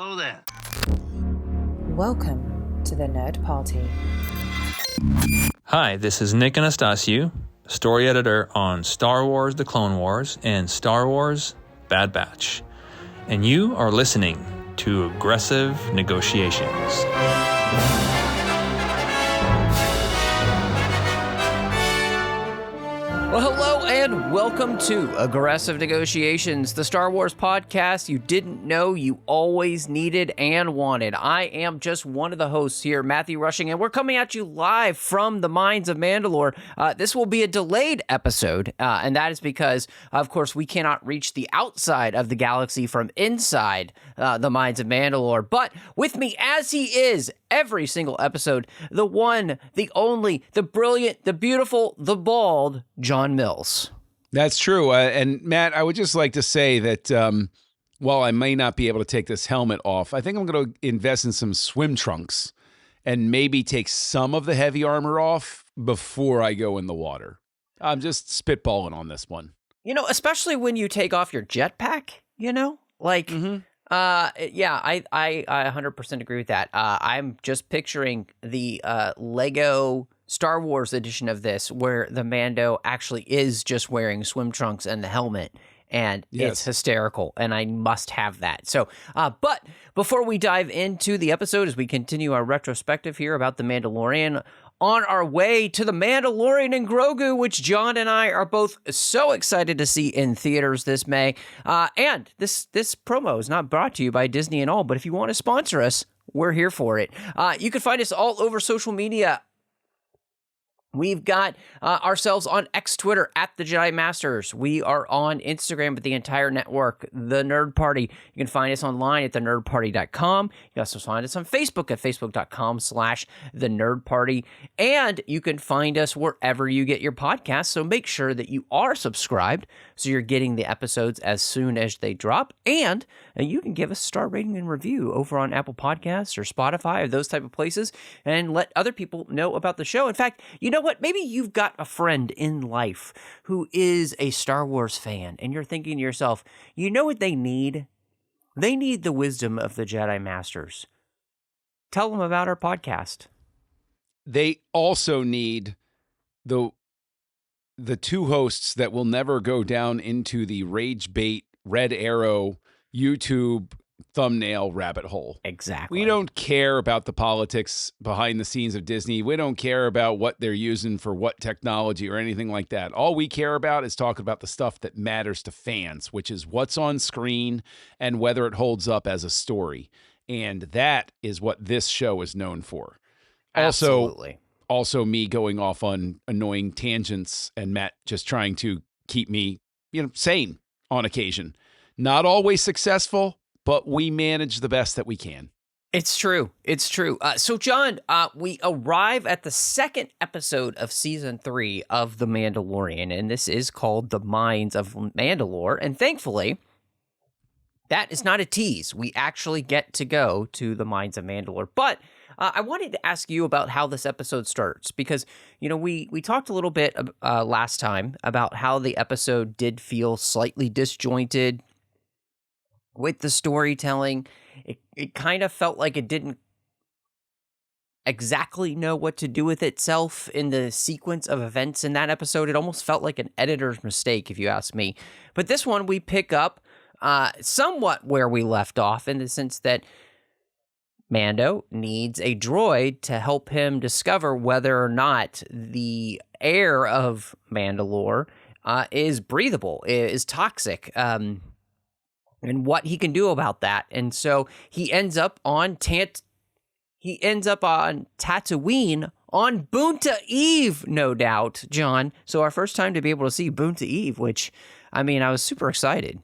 Hello then. Welcome to the Nerd Party. Hi, this is Nick Anastasiou, story editor on Star Wars The Clone Wars and Star Wars Bad Batch. And you are listening to Aggressive Negotiations. Well, hello and welcome to Aggressive Negotiations, the Star Wars podcast you didn't know you always needed and wanted. I am just one of the hosts here, Matthew Rushing, and we're coming at you live from the Mines of Mandalore. This will be a delayed episode, and that is because, of course, we cannot reach the outside of the galaxy from inside the Mines of Mandalore. But with me, as he is every single episode, the one, the only, the brilliant, the beautiful, the bald, John Mills. That's true. And Matt, I would just like to say that while I may not be able to take this helmet off, I think I'm going to invest in some swim trunks and maybe take some of the heavy armor off before I go in the water. I'm just spitballing on this one. You know, especially when you take off your jetpack, you know, like, yeah, I 100% agree with that. I'm just picturing the Lego Star Wars edition of this, where the Mando actually is just wearing swim trunks and the helmet, and It's hysterical, and I must have that. So, but before we dive into the episode, as we continue our retrospective here about The Mandalorian, on our way to The Mandalorian and Grogu, which John and I are both so excited to see in theaters this May. And this promo is not brought to you by Disney and all, but if you want to sponsor us, we're here for it. You can find us all over social media. We've got ourselves on X Twitter at the Jedi Masters. We are on Instagram with the entire network, The Nerd Party. You can find us online at thenerdparty.com. You can also find us on Facebook at facebook.com/The Nerd Party. And you can find us wherever you get your podcasts. So make sure that you are subscribed so you're getting the episodes as soon as they drop. And you can give us a star rating and review over on Apple Podcasts or Spotify or those type of places and let other people know about the show. In fact, you know what? Maybe you've got a friend in life who is a Star Wars fan, and you're thinking to yourself, you know what they need? They need the wisdom of the Jedi Masters. Tell them about our podcast. They also need the two hosts that will never go down into the rage bait Red Arrow YouTube thumbnail rabbit hole. Exactly. We don't care about the politics behind the scenes of Disney. We don't care about what they're using for what technology or anything like that. All we care about is talking about the stuff that matters to fans, which is what's on screen and whether it holds up as a story. And that is what this show is known for. Absolutely. Also me going off on annoying tangents and Matt just trying to keep me, sane on occasion. Not always successful, but we manage the best that we can. It's true. It's true. So, John, we arrive at the second episode of Season 3 of The Mandalorian, and this is called The Mines of Mandalore. And thankfully, that is not a tease. We actually get to go to the Mines of Mandalore. But I wanted to ask you about how this episode starts, because, we talked a little bit last time about how the episode did feel slightly disjointed with the storytelling. It kind of felt like it didn't exactly know what to do with itself in the sequence of events in that episode. It almost felt like an editor's mistake, if you ask me. But this one, we pick up somewhat where we left off, in the sense that Mando needs a droid to help him discover whether or not the air of Mandalore is breathable, is toxic, and what he can do about that. And so he ends up on Tatooine on Boonta Eve, no doubt, John. So our first time to be able to see Boonta Eve, which, I was super excited.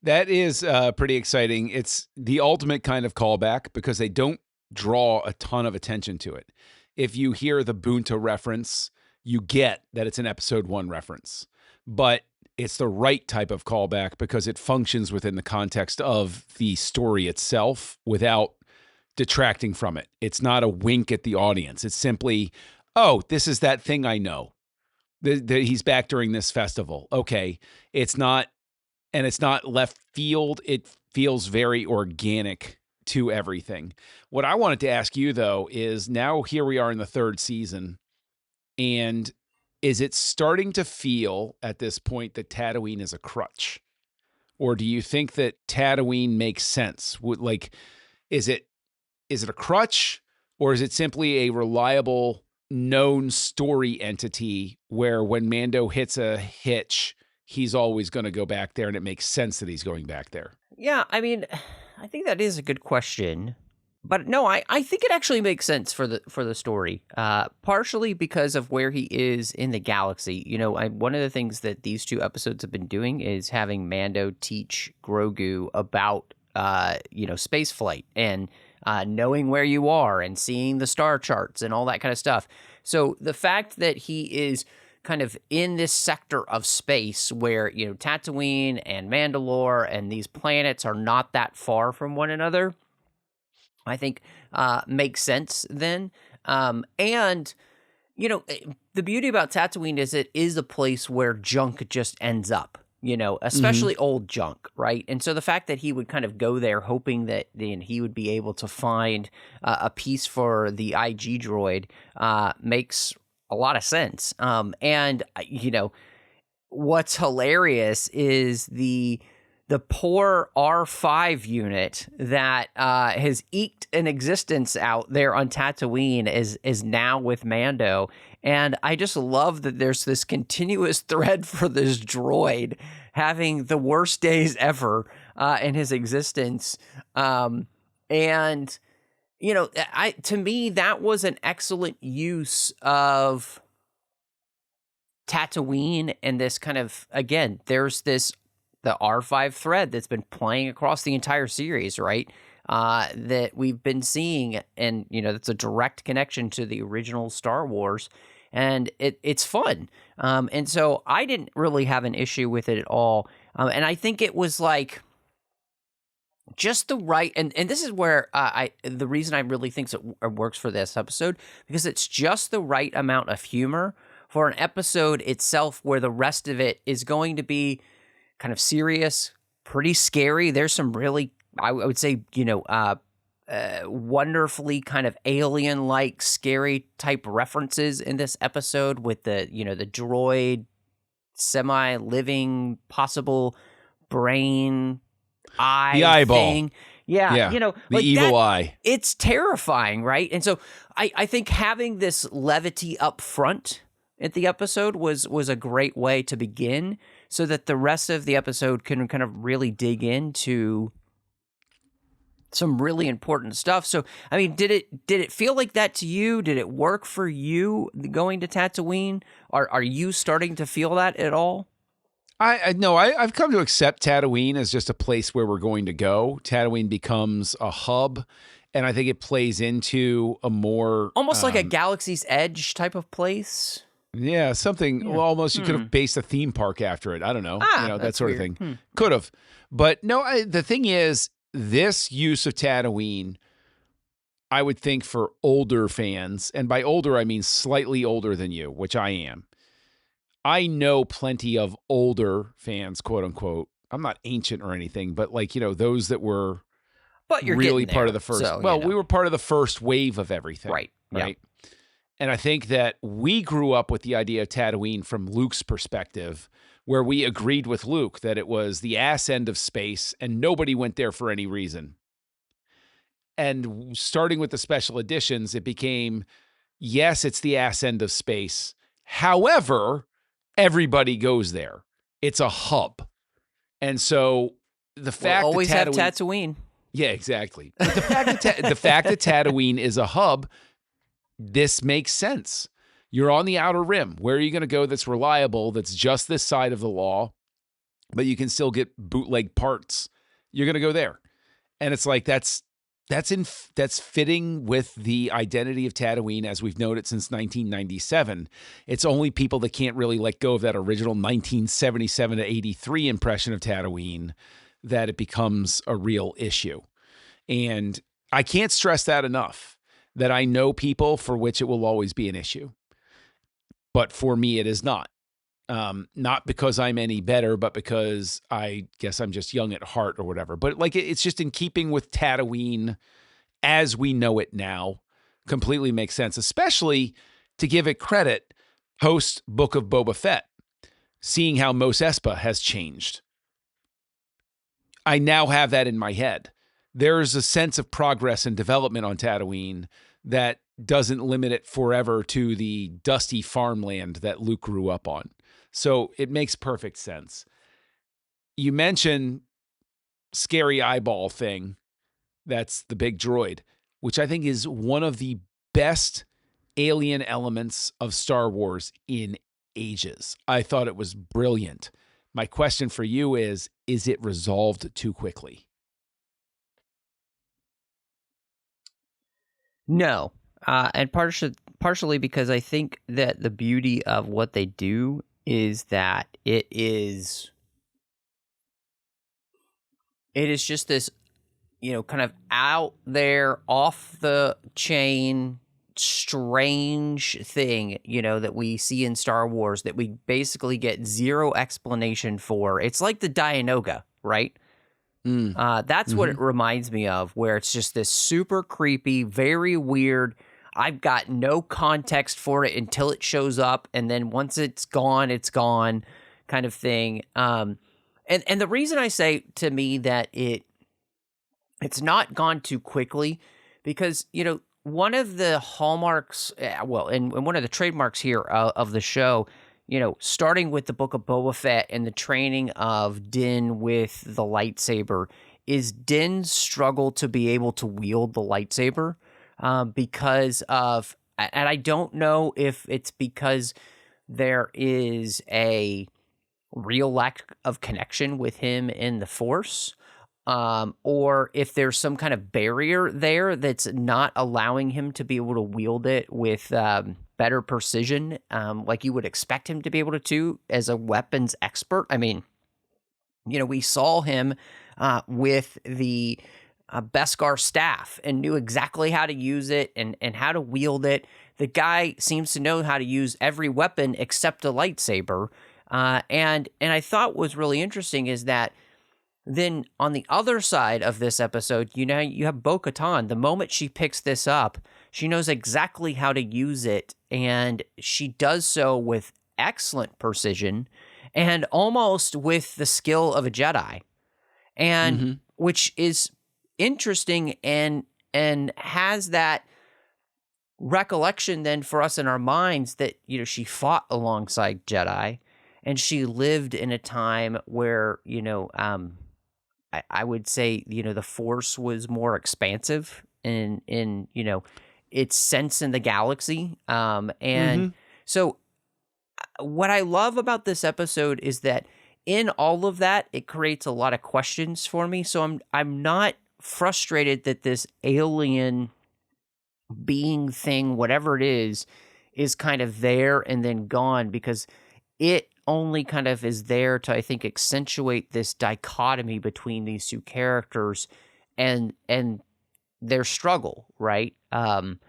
That is pretty exciting. It's the ultimate kind of callback because they don't draw a ton of attention to it. If you hear the Boonta reference, you get that it's an episode 1 reference. But it's the right type of callback because it functions within the context of the story itself without detracting from it. It's not a wink at the audience. It's simply, oh, this is that thing I know. He's back during this festival. Okay. It's not left field. It feels very organic to everything. What I wanted to ask you, though, is now here we are in the third season, and is it starting to feel at this point that Tatooine is a crutch? Or do you think that Tatooine makes sense? Like, is it a crutch, or is it simply a reliable, known story entity where when Mando hits a hitch, he's always going to go back there, and it makes sense that he's going back there? Yeah, I mean, I think that is a good question. But no, I think it actually makes sense for the story, partially because of where he is in the galaxy. You know, one of the things that these two episodes have been doing is having Mando teach Grogu about, space flight and knowing where you are and seeing the star charts and all that kind of stuff. So the fact that he is kind of in this sector of space where, Tatooine and Mandalore and these planets are not that far from one another, I think makes sense then. And, the beauty about Tatooine is it is a place where junk just ends up, especially old junk, right? And so the fact that he would kind of go there hoping that then he would be able to find a piece for the IG droid makes a lot of sense. And, what's hilarious is the poor R5 unit that has eked an existence out there on Tatooine is now with Mando. And I just love that there's this continuous thread for this droid having the worst days ever in his existence. To me, that was an excellent use of Tatooine and this kind of, again, there's the R5 thread that's been playing across the entire series, right? That we've been seeing, and that's a direct connection to the original Star Wars, and it's fun. And so I didn't really have an issue with it at all. And I think it was like just the right, and this is where the reason I really think it works for this episode, because it's just the right amount of humor for an episode itself where the rest of it is going to be kind of serious, pretty scary. There's some really, I would say, wonderfully kind of alien-like, scary type references in this episode with the droid, semi-living, possible brain eye, the eyeball thing. Yeah, the evil eye. It's terrifying, right? And so I think having this levity up front at the episode was a great way to begin, so that the rest of the episode can kind of really dig into some really important stuff. So, I mean, did it feel like that to you? Did it work for you going to Tatooine? Are you starting to feel that at all? I've come to accept Tatooine as just a place where we're going to go. Tatooine becomes a hub, and I think it plays into a more almost like a Galaxy's Edge type of place. Yeah, something. Yeah. Well, almost you could have based a theme park after it. I don't know, that sort of thing. Could have, but no. The thing is, this use of Tatooine, I would think for older fans, and by older I mean slightly older than you, which I am. I know plenty of older fans, quote unquote. I'm not ancient or anything, but those that were, but you're really part part of the first. So, we were part of the first wave of everything, right? Right. Yeah. And I think that we grew up with the idea of Tatooine from Luke's perspective, where we agreed with Luke that it was the ass end of space and nobody went there for any reason. And starting with the special editions, it became, yes, it's the ass end of space. However, everybody goes there. It's a hub. And so the fact always that have Tatooine. Yeah, exactly. But the fact that Tatooine is a hub, this makes sense. You're on the outer rim. Where are you going to go that's reliable, that's just this side of the law, but you can still get bootleg parts? You're going to go there. And it's like that's fitting with the identity of Tatooine as we've known it since 1997. It's only people that can't really let go of that original 1977 to 83 impression of Tatooine that it becomes a real issue. And I can't stress that enough, that I know people for which it will always be an issue. But for me, it is not. Not because I'm any better, but because I guess I'm just young at heart or whatever. But like, it's just in keeping with Tatooine as we know it now. Completely makes sense, especially to give it credit post Book of Boba Fett, seeing how Mos Espa has changed. I now have that in my head. There's a sense of progress and development on Tatooine that doesn't limit it forever to the dusty farmland that Luke grew up on. So it makes perfect sense. You mentioned scary eyeball thing. That's the big droid, which I think is one of the best alien elements of Star Wars in ages. I thought it was brilliant. My question for you is it resolved too quickly? No. And partially because I think that the beauty of what they do is that it is just this, kind of out there, off the chain, strange thing, that we see in Star Wars that we basically get zero explanation for. It's like the Dianoga, right? That's what it reminds me of, where it's just this super creepy, very weird. I've got no context for it until it shows up, and then once it's gone kind of thing. And the reason I say, to me, that it's not gone too quickly, because, one of the hallmarks, and one of the trademarks here of the show, starting with the Book of Boba Fett and the training of Din with the lightsaber, is Din's struggle to be able to wield the lightsaber, because of, and I don't know if it's because there is a real lack of connection with him in the Force, or if there's some kind of barrier there that's not allowing him to be able to wield it with better precision, like you would expect him to be able to as a weapons expert. I mean, we saw him with the Beskar staff and knew exactly how to use it and how to wield it. The guy seems to know how to use every weapon except a lightsaber. And I thought was really interesting is that then on the other side of this episode, you have Bo-Katan. The moment she picks this up, she knows exactly how to use it, and she does so with excellent precision and almost with the skill of a Jedi. And which is interesting and has that recollection then for us in our minds that, she fought alongside Jedi, and she lived in a time where, I would say, the Force was more expansive in its sense in the galaxy. So what I love about this episode is that in all of that, it creates a lot of questions for me. So I'm not frustrated that this alien being thing, whatever it is kind of there and then gone, because it only kind of is there to, I think, accentuate this dichotomy between these two characters and their struggle, right? And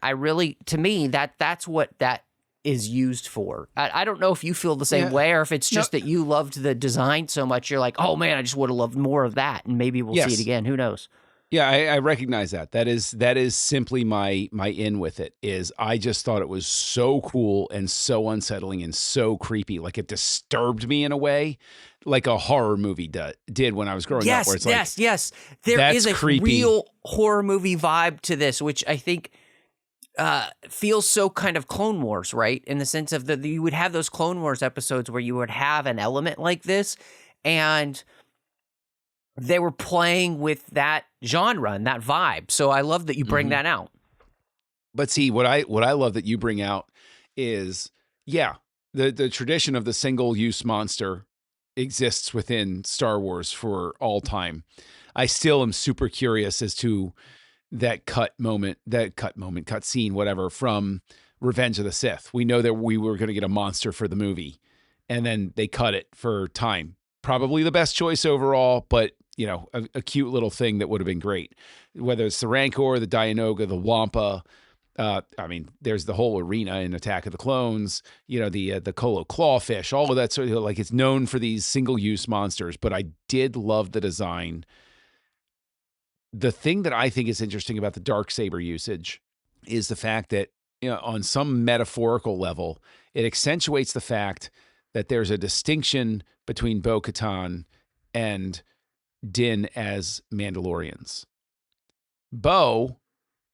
I really, to me, that's what that is used for. I don't know if you feel the same way, or if it's just that you loved the design so much, you're like, oh man, I just would have loved more of that, and maybe we'll see it again. Who knows? Yeah, I recognize that. That is simply my in with it. Is I just thought it was so cool and so unsettling and so creepy. Like, it disturbed me in a way, like a horror movie did when I was growing up. Where it's yes. There is a creepy, real horror movie vibe to this, which I think feels so kind of Clone Wars, right? In the sense of that you would have those Clone Wars episodes where you would have an element like this, and they were playing with that genre and that vibe. So I love that you bring that out. But see, what I love that you bring out is, the tradition of the single-use monster exists within Star Wars for all time. I still am super curious as to that cut scene, whatever, from Revenge of the Sith. We know that we were going to get a monster for the movie, and then they cut it for time. Probably the best choice overall, but a cute little thing that would have been great. Whether it's the Rancor, the Dianoga, the Wampa, I mean, there's the whole arena in Attack of the Clones, the Colo Clawfish, all of that sort of, like, it's known for these single-use monsters, but I did love the design. The thing that I think is interesting about the Darksaber usage is the fact that, on some metaphorical level, it accentuates the fact that there's a distinction between Bo-Katan and Din as Mandalorians. Bo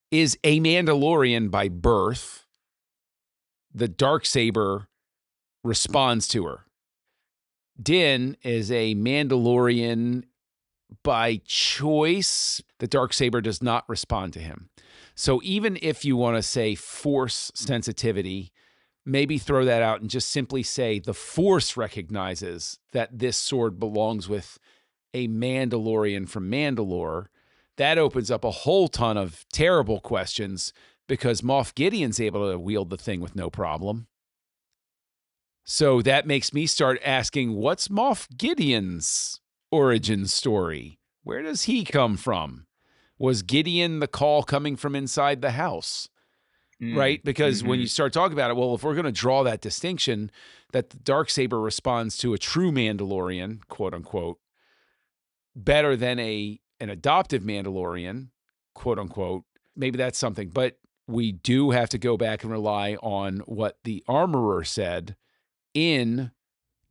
is a Mandalorian by birth. The Darksaber responds to her. Din is a Mandalorian by choice. The Darksaber does not respond to him. So even if you want to say Force sensitivity, maybe throw that out and just simply say the Force recognizes that this sword belongs with a Mandalorian from Mandalore. That opens up a whole ton of terrible questions because Moff Gideon's able to wield the thing with no problem. So that makes me start asking, what's Moff Gideon's origin story? Where does he come from? Was Gideon the call coming from inside the house? Right? Because when you start talking about it, well, if we're going to draw that distinction that the Darksaber responds to a true Mandalorian, quote unquote, better than an adoptive Mandalorian, quote unquote, maybe that's something. But we do have to go back and rely on what the armorer said in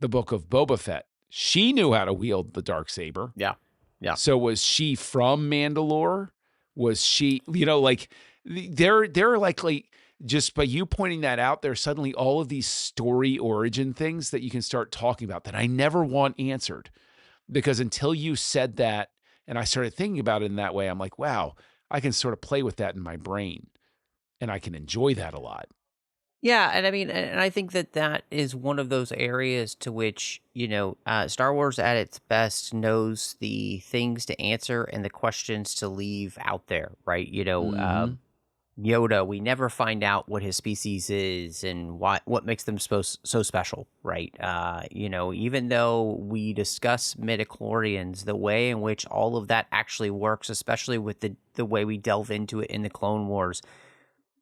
the book of Boba Fett. She knew how to wield the Darksaber. Yeah. Yeah. So was she from Mandalore? Was she, they're likely, just by you pointing that out, there's suddenly all of these story origin things that you can start talking about that I never want answered. Because until you said that, and I started thinking about it in that way, I'm like, wow, I can sort of play with that in my brain, and I can enjoy that a lot. Yeah, and I mean, and I think that is one of those areas to which, Star Wars at its best knows the things to answer and the questions to leave out there, right? Yoda, we never find out what his species is and what makes them so special, right? Even though we discuss midichlorians, the way in which all of that actually works, especially with the way we delve into it in the Clone Wars,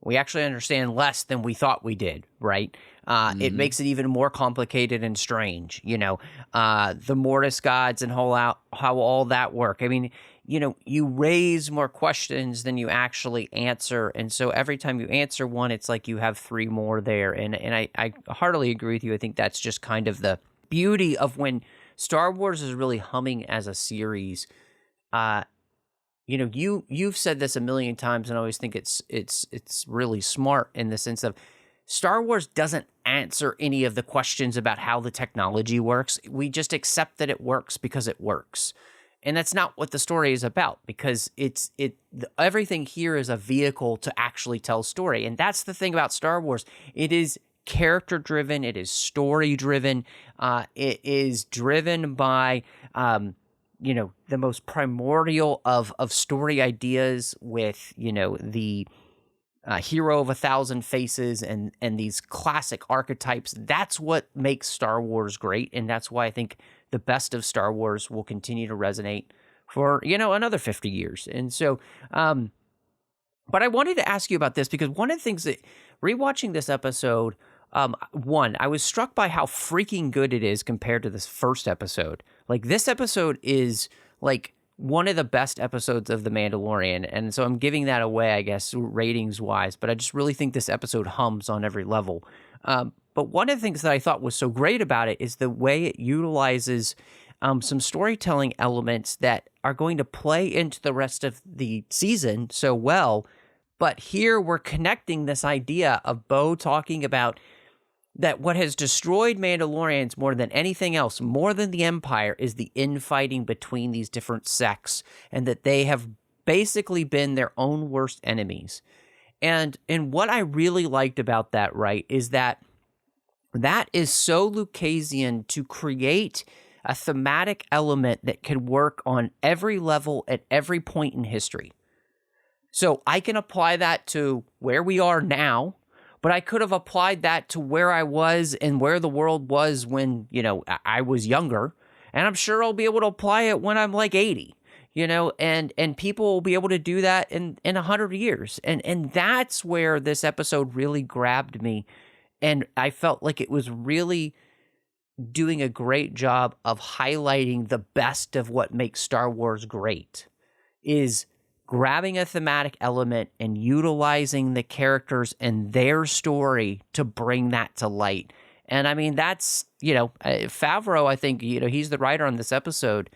we actually understand less than we thought we did, right? It makes it even more complicated and strange, the Mortis gods and how all that work. I mean, you raise more questions than you actually answer. And so every time you answer one, it's like you have three more there. And I heartily agree with you. I think that's just kind of the beauty of when Star Wars is really humming as a series. You've said this a million times, and I always think it's really smart in the sense of Star Wars doesn't answer any of the questions about how the technology works. We just accept that it works because it works. And that's not what the story is about, because everything here is a vehicle to actually tell story. And that's the thing about Star Wars. It is character driven. It is story driven. It is driven by, the most primordial of story ideas with, the hero of 1,000 faces and these classic archetypes. That's what makes Star Wars great. And that's why I think the best of Star Wars will continue to resonate for, another 50 years. And so, but I wanted to ask you about this because one of the things that rewatching this episode, one, I was struck by how freaking good it is compared to this first episode. Like, this episode is like one of the best episodes of The Mandalorian. And so I'm giving that away, I guess, ratings wise, but I just really think this episode hums on every level. But one of the things that I thought was so great about it is the way it utilizes some storytelling elements that are going to play into the rest of the season so well. But here we're connecting this idea of Bo talking about that what has destroyed Mandalorians more than anything else, more than the Empire, is the infighting between these different sects, and that they have basically been their own worst enemies. And what I really liked about that, right, is that is so Lucasian to create a thematic element that could work on every level at every point in history. So I can apply that to where we are now, but I could have applied that to where I was and where the world was when, I was younger. And I'm sure I'll be able to apply it when I'm like 80. and people will be able to do that in 100 years. And that's where this episode really grabbed me. And I felt like it was really doing a great job of highlighting the best of what makes Star Wars great, is grabbing a thematic element and utilizing the characters and their story to bring that to light. And I mean, that's, Favreau, I think, he's the writer on this episode.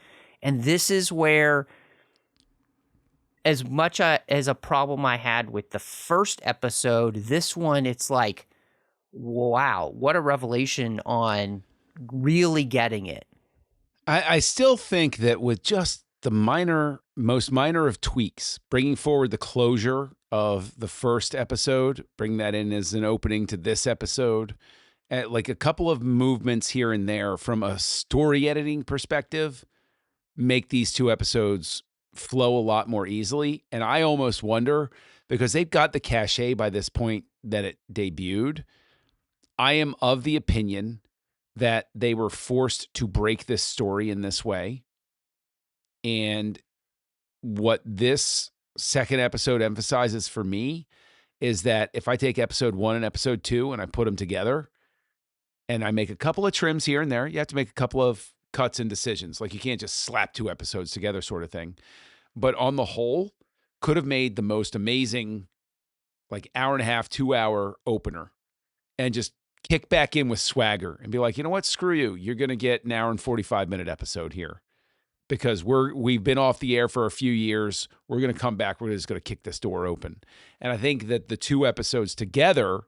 And this is where, as much as a problem I had with the first episode, this one, it's like, wow, what a revelation on really getting it. I still think that with just the most minor of tweaks, bringing forward the closure of the first episode, bring that in as an opening to this episode, like a couple of movements here and there from a story editing perspective, make these two episodes flow a lot more easily. And I almost wonder, because they've got the cachet by this point that it debuted, I am of the opinion that they were forced to break this story in this way. And what this second episode emphasizes for me is that if I take episode 1 and episode 2 and I put them together and I make a couple of trims here and there, you have to make a couple of cuts and decisions. Like, you can't just slap 2 episodes together sort of thing. But on the whole, could have made the most amazing, like, 1.5 to 2 hour opener and just kick back in with swagger and be like, you know what, screw you. You're going to get an hour and 45-minute episode here because we've been off the air for a few years. We're going to come back. We're just going to kick this door open. And I think that the 2 episodes together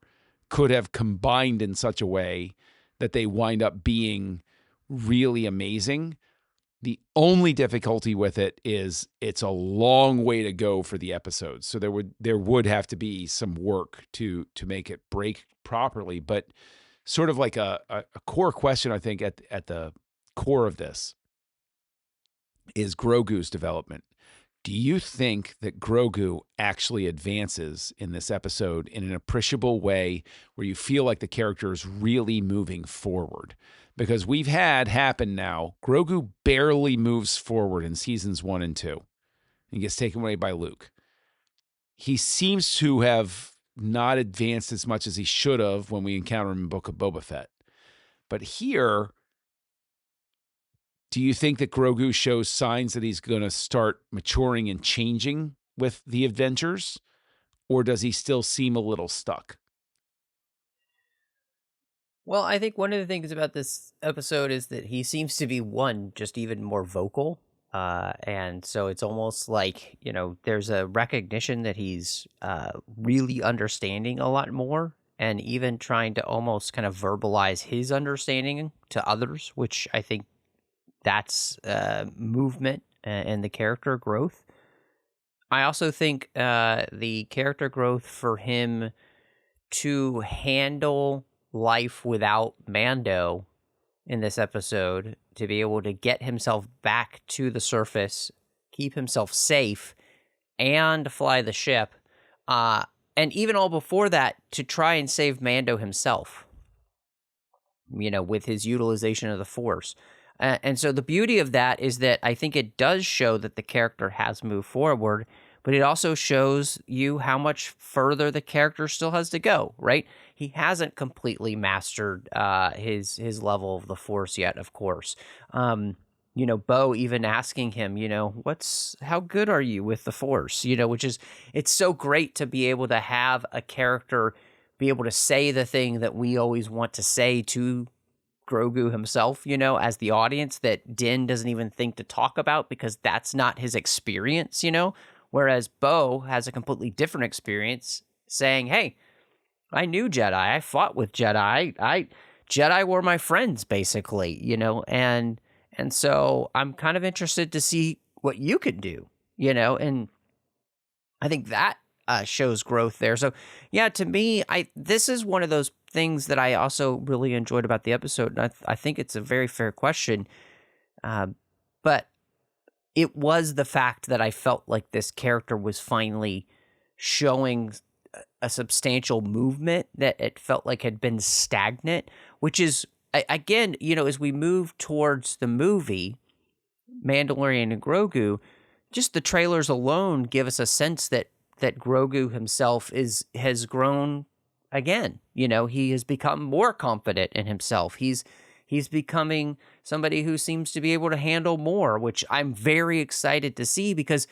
could have combined in such a way that they wind up being really amazing. The only difficulty with it is it's a long way to go for the episodes. So there would have to be some work to make it break properly. But sort of like a core question, I think, at the core of this is Grogu's development. Do you think that Grogu actually advances in this episode in an appreciable way where you feel like the character is really moving forward? Because we've had happen now, Grogu barely moves forward in seasons 1 and 2 and gets taken away by Luke. He seems to have not advanced as much as he should have when we encounter him in Book of Boba Fett. But here, do you think that Grogu shows signs that he's going to start maturing and changing with the adventures? Or does he still seem a little stuck? Well, I think one of the things about this episode is that he seems to be, just even more vocal. And so it's almost like, there's a recognition that he's really understanding a lot more, and even trying to almost kind of verbalize his understanding to others, which I think that's movement and the character growth. I also think the character growth for him to handle life without Mando in this episode, to be able to get himself back to the surface, keep himself safe, and fly the ship, and even all before that, to try and save Mando himself, with his utilization of the Force. And so the beauty of that is that I think it does show that the character has moved forward, but it also shows you how much further the character still has to go, right? He hasn't completely mastered his level of the Force yet, of course. Bo even asking him, how good are you with the Force? Which is, it's so great to be able to have a character be able to say the thing that we always want to say to Grogu himself, as the audience, that Din doesn't even think to talk about because that's not his experience, Whereas Bo has a completely different experience saying, hey, I knew Jedi. I fought with Jedi. Jedi were my friends, basically, and so I'm kind of interested to see what you can do, and I think that shows growth there. So, yeah, to me, this is one of those things that I also really enjoyed about the episode, and I think it's a very fair question, but it was the fact that I felt like this character was finally showing a substantial movement that it felt like had been stagnant, which is, again, as we move towards the movie, Mandalorian and Grogu, just the trailers alone give us a sense that Grogu himself has grown again. You know, he has become more confident in himself. He's becoming somebody who seems to be able to handle more, which I'm very excited to see, because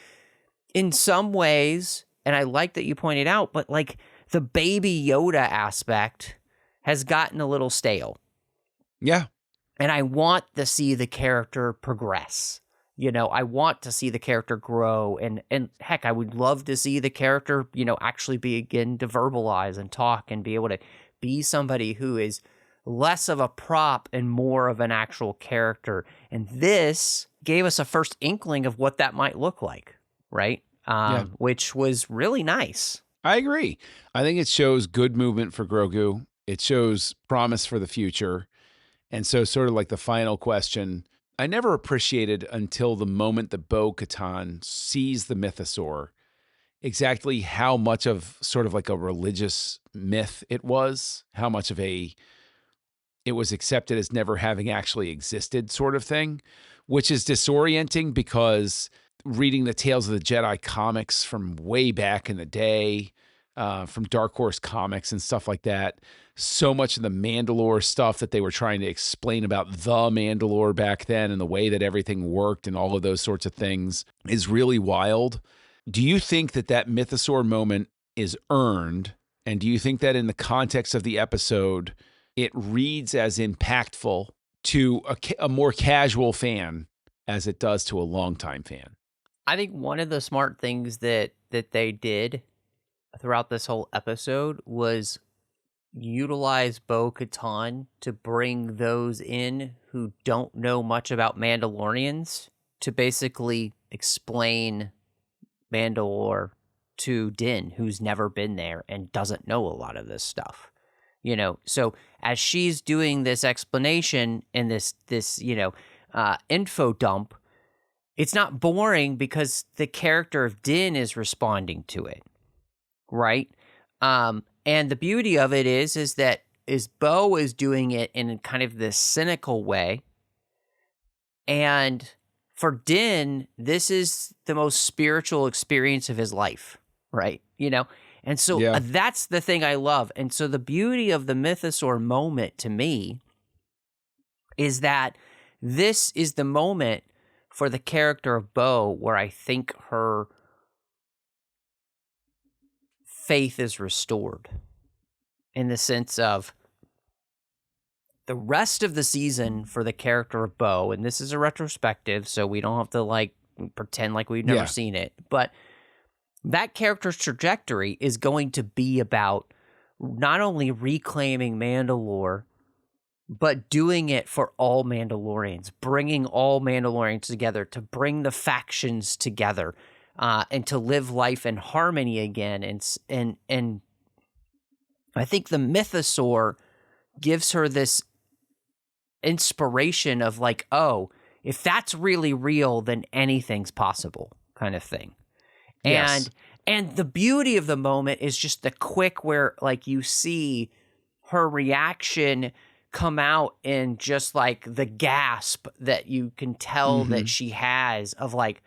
in some ways, and I like that you pointed out, but like the baby Yoda aspect has gotten a little stale. Yeah. And I want to see the character progress. You know, I want to see the character grow, and heck, I would love to see the character, you know, actually begin to verbalize and talk and be able to be somebody who is less of a prop and more of an actual character. And this gave us a first inkling of what that might look like, right? Which was really nice. I agree. I think it shows good movement for Grogu. It shows promise for the future. And so sort of like the final question, I never appreciated until the moment that Bo-Katan sees the Mythosaur exactly how much of sort of like a religious myth it was, how much of it was accepted as never having actually existed sort of thing, which is disorienting because reading the Tales of the Jedi comics from way back in the day, from Dark Horse Comics and stuff like that, so much of the Mandalore stuff that they were trying to explain about the Mandalore back then and the way that everything worked and all of those sorts of things is really wild. Do you think that that Mythosaur moment is earned? And do you think that in the context of the episode, it reads as impactful to a more casual fan as it does to a longtime fan? I think one of the smart things that they did throughout this whole episode was utilize Bo-Katan to bring those in who don't know much about Mandalorians to basically explain Mandalore to Din, who's never been there and doesn't know a lot of this stuff. You know, so as she's doing this explanation and this info dump, it's not boring because the character of Din is responding to it, right? And the beauty of it is that Bo is doing it in kind of this cynical way, and for Din, this is the most spiritual experience of his life, right? You know, and so that's the thing I love. And so the beauty of the Mythosaur moment to me is that this is the moment for the character of Bo where I think her faith is restored, in the sense of the rest of the season for the character of Bo, and this is a retrospective, so we don't have to like pretend like we've never seen it, but that character's trajectory is going to be about not only reclaiming Mandalore, but doing it for all Mandalorians, bringing all Mandalorians together, to bring the factions together, and to live life in harmony again. And I think the Mythosaur gives her this inspiration of like, oh, if that's really real, then anything's possible, kind of thing. Yes. And the beauty of the moment is just the quick where like you see her reaction come out in just like the gasp that you can tell that she has of like,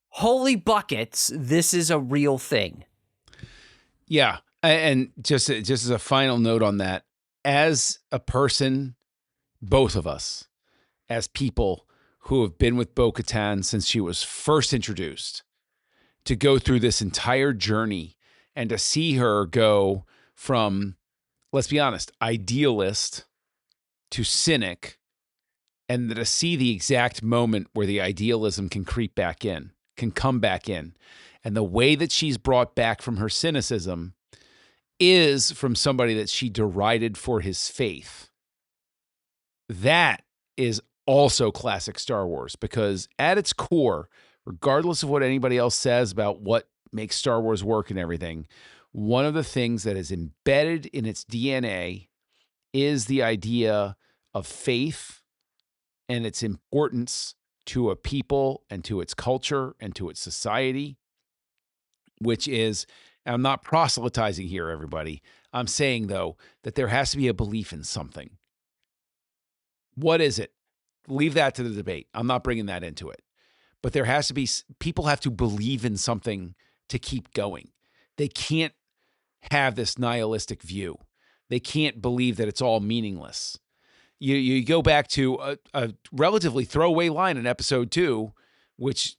holy buckets, this is a real thing. Yeah. And just as a final note on that, as a person, both of us, as people who have been with Bo-Katan since she was first introduced, to go through this entire journey and to see her go from, let's be honest, idealist to cynic, and to see the exact moment where the idealism can creep back in, can come back in. And the way that she's brought back from her cynicism is from somebody that she derided for his faith. That is also classic Star Wars, because at its core, regardless of what anybody else says about what makes Star Wars work and everything, one of the things that is embedded in its DNA is the idea of faith and its importance to a people and to its culture and to its society, which is, and I'm not proselytizing here, everybody. I'm saying, though, that there has to be a belief in something. What is it? Leave that to the debate. I'm not bringing that into it. but there has to be, people have to believe in something to keep going. They can't have this nihilistic view. They can't believe that it's all meaningless. You go back to a relatively throwaway line in episode 2, which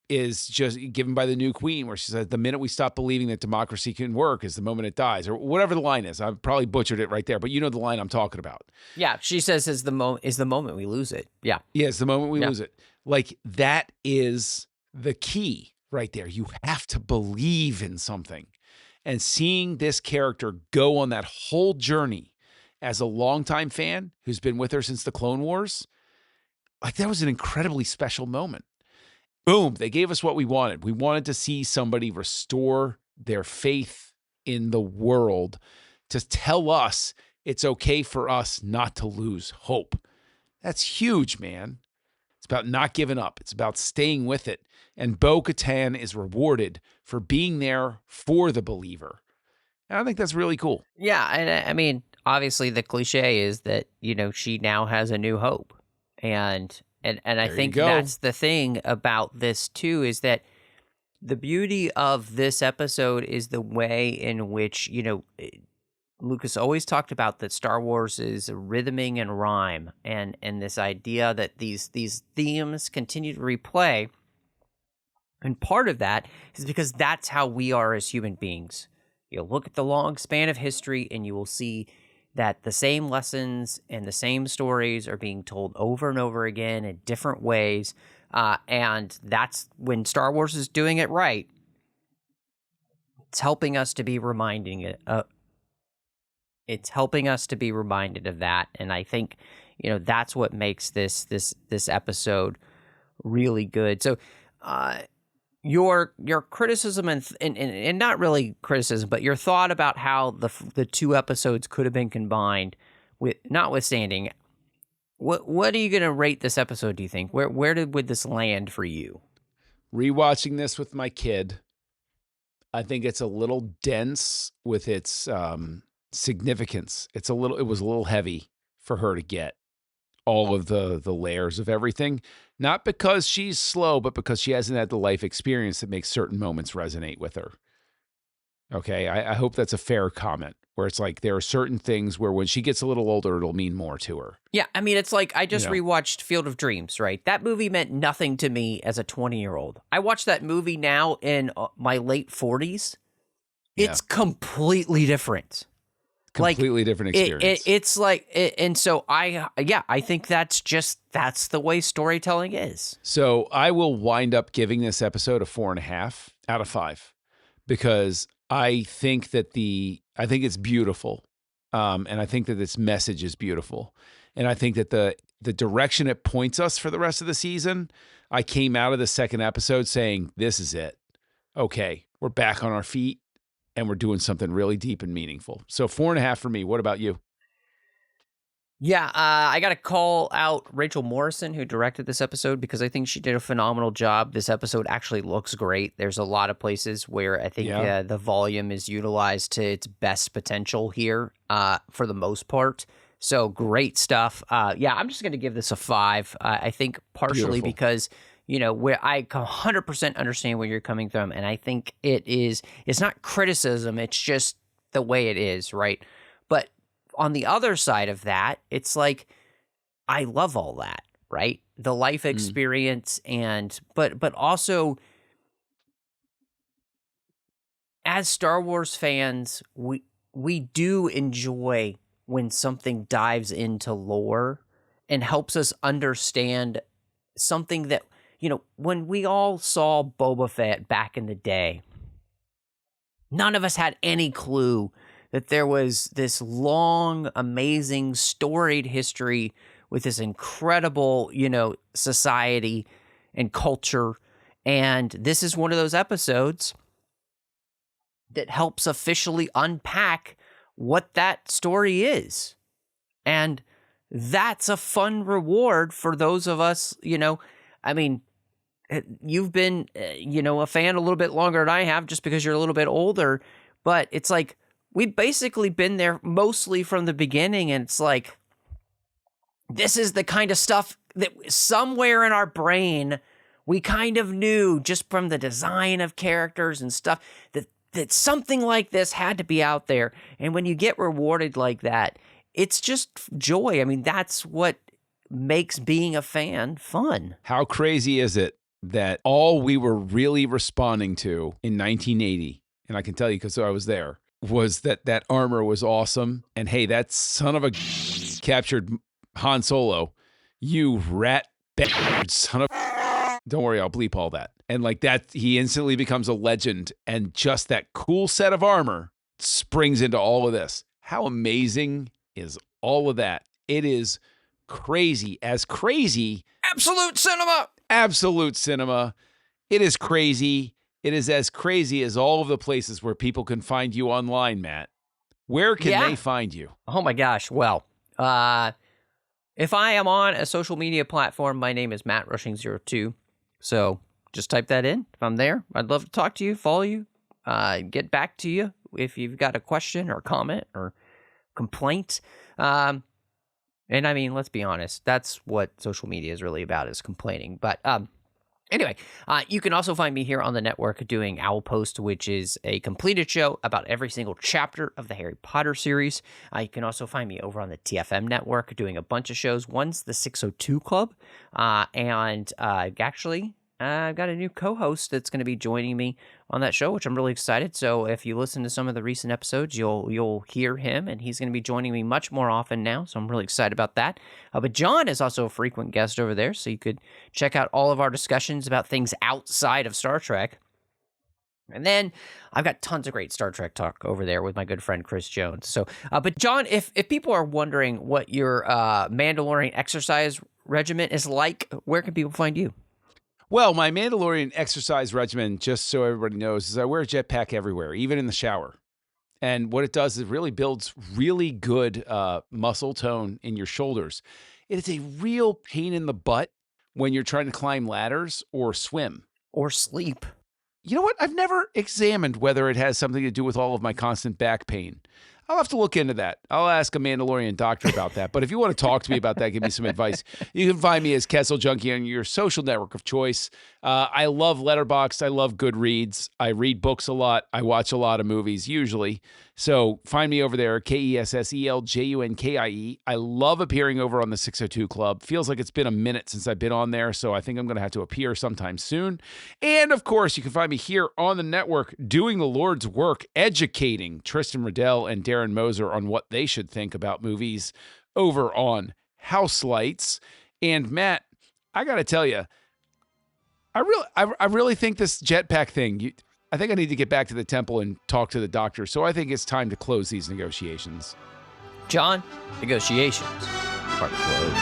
is just given by the new queen, where she says, the minute we stop believing that democracy can work is the moment it dies, or whatever the line is. I've probably butchered it right there, but you know the line I'm talking about. Yeah, she says is the moment we lose it. Yeah. Yeah, it's the moment we lose it. Like, that is the key right there. You have to believe in something. And seeing this character go on that whole journey as a longtime fan who's been with her since the Clone Wars, like, that was an incredibly special moment. Boom, they gave us what we wanted. We wanted to see somebody restore their faith in the world, to tell us it's okay for us not to lose hope. That's huge, man. It's about not giving up. It's about staying with it. And Bo-Katan is rewarded for being there for the believer. And I think that's really cool. Yeah, and I mean, obviously the cliche is that, she now has a new hope. And I think that's the thing about this too, is that the beauty of this episode is the way in which, Lucas always talked about that Star Wars is rhythming and rhyme, and this idea that these themes continue to replay. And part of that is because that's how we are as human beings. You'll look at the long span of history and you will see that the same lessons and the same stories are being told over and over again in different ways. And that's when Star Wars is doing it right. It's helping us to be it's helping us to be reminded of that. And I think, that's what makes this episode really good. So, your criticism and not really criticism, but your thought about how the two episodes could have been combined, with notwithstanding, what are you going to rate this episode, do you think? Where would this land for you? Rewatching this with my kid, I think it's a little dense with its significance. It was a little heavy for her to get all of the layers of everything. Not because she's slow, but because she hasn't had the life experience that makes certain moments resonate with her. Okay, I hope that's a fair comment, where it's like there are certain things where when she gets a little older, it'll mean more to her. Yeah, I mean, it's like I just rewatched Field of Dreams, right? That movie meant nothing to me as a 20-year-old. I watched that movie now in my late 40s. It's completely different. Completely different experience. It's like, and so I think that's the way storytelling is. So I will wind up giving this episode a 4.5 out of 5, because I think that I think it's beautiful. And I think that this message is beautiful. And I think that the direction it points us for the rest of the season, I came out of the second episode saying, this is it. Okay, we're back on our feet. And we're doing something really deep and meaningful. So 4.5 for me. What about you? Yeah, I got to call out Rachel Morrison, who directed this episode, because I think she did a phenomenal job. This episode actually looks great. There's a lot of places where I think the volume is utilized to its best potential here for the most part. So great stuff. I'm just going to give this a 5. I think partially because where I 100% understand where you're coming from. And I think it's not criticism, it's just the way it is, right? But on the other side of that, it's like, I love all that, right? The life experience but also, as Star Wars fans, we do enjoy when something dives into lore and helps us understand something that, when we all saw Boba Fett back in the day, none of us had any clue that there was this long, amazing, storied history with this incredible, society and culture. And this is one of those episodes that helps officially unpack what that story is. And that's a fun reward for those of us, I mean, you've been, a fan a little bit longer than I have, just because you're a little bit older, but it's like, we've basically been there mostly from the beginning, and it's like, this is the kind of stuff that somewhere in our brain, we kind of knew just from the design of characters and stuff that something like this had to be out there. And when you get rewarded like that, it's just joy. I mean, that's what makes being a fan fun. How crazy is it that all we were really responding to in 1980, and I can tell you because I was there, was that armor was awesome. And hey, that son of a captured Han Solo, you rat bastard son of. Don't worry, I'll bleep all that. And like that, he instantly becomes a legend. And just that cool set of armor springs into all of this. How amazing is all of that? It is crazy. Absolute cinema. Absolute cinema. It is crazy. It is as crazy as all of the places where people can find you online, Matt. Where can they find you? Oh my gosh. Well, if I am on a social media platform, my name is MattRushing02. So just type that in. If I'm there, I'd love to talk to you, follow you, get back to you if you've got a question or comment or complaint. And I mean, let's be honest, that's what social media is really about, is complaining. But anyway, you can also find me here on the network doing Owl Post, which is a completed show about every single chapter of the Harry Potter series. You can also find me over on the TFM network doing a bunch of shows. One's the 602 Club, and actually, I've got a new co-host that's going to be joining me on that show, which I'm really excited. So if you listen to some of the recent episodes, you'll hear him, and he's going to be joining me much more often now. So I'm really excited about that. But John is also a frequent guest over there, so you could check out all of our discussions about things outside of Star Trek. And then I've got tons of great Star Trek talk over there with my good friend Chris Jones. So, but John, if people are wondering what your Mandalorian exercise regimen is like, where can people find you? Well, my Mandalorian exercise regimen, just so everybody knows, is I wear a jetpack everywhere, even in the shower. And what it does is it really builds really good muscle tone in your shoulders. It is a real pain in the butt when you're trying to climb ladders or swim. Or sleep. You know what? I've never examined whether it has something to do with all of my constant back pain. I'll have to look into that. I'll ask a Mandalorian doctor about that. But if you want to talk to me about that, give me some advice. You can find me as Kessel Junkie on your social network of choice. I love Letterboxd. I love Goodreads. I read books a lot. I watch a lot of movies, usually. So find me over there, KESSELJUNKIE. I love appearing over on the 602 Club. Feels like it's been a minute since I've been on there, so I think I'm going to have to appear sometime soon. And, of course, you can find me here on the network doing the Lord's work, educating Tristan Riddell and Darren Moser on what they should think about movies over on House Lights. And, Matt, I got to tell you, I really think this jetpack thing, I think I need to get back to the temple and talk to the doctor. So I think it's time to close these negotiations. John, negotiations are closed.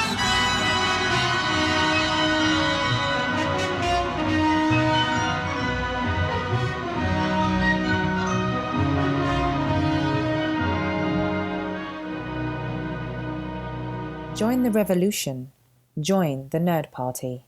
Join the revolution. Join the Nerd Party.